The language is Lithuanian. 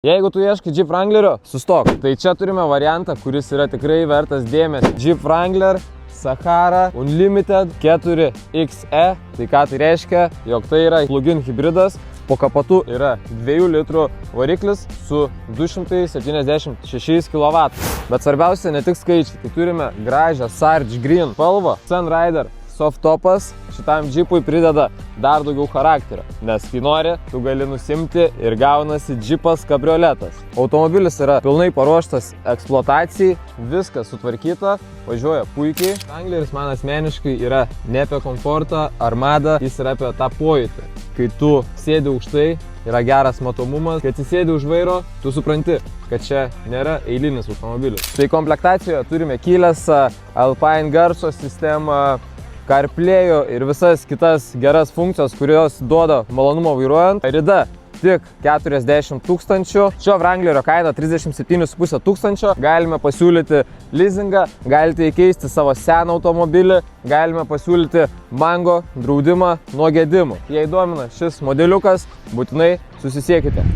Jeigu tu ieškai Jeep Wranglerio, sustok. Tai čia turime variantą, kuris yra tikrai vertas dėmesio. Jeep Wrangler Sahara Unlimited 4XE. Tai ką tai reiškia? Jog tai yra plug-in hybridas. Po kapatu yra 2 litrų variklis su 276 kW. Bet svarbiausia ne tik skaičiai. Tai turime gražią Sarge Green spalvą. Sunrider soft topas šitam džipui prideda dar daugiau charakterio, nes kai nori, tu gali nusimti ir gaunasi džipas kabrioletas. Automobilis yra pilnai paruoštas eksploatacijai, viskas sutvarkyta, važiuoja puikiai. Wrangleris man asmeniškai yra ne apie komfortą ar madą, jis yra apie tą pojūtį. Kai tu sėdi aukštai, yra geras matomumas, kai atsisėdi už vairo, tu supranti, kad čia nėra eilinis automobilis. Tai komplektacijoje turime keylessą, Alpine garso sistemą, CarPlay'o ir visas kitas geras funkcijos, kurios duoda malonumo vairuojant. Rida tik 40 000. Šio Wranglerio kaina 37,5 tūkstančio. Galime pasiūlyti leasingą, galite įkeisti savo seną automobilį, galime pasiūlyti Mango draudimą nuo gedimų. Jei domina šis modeliukas, būtinai susisiekite.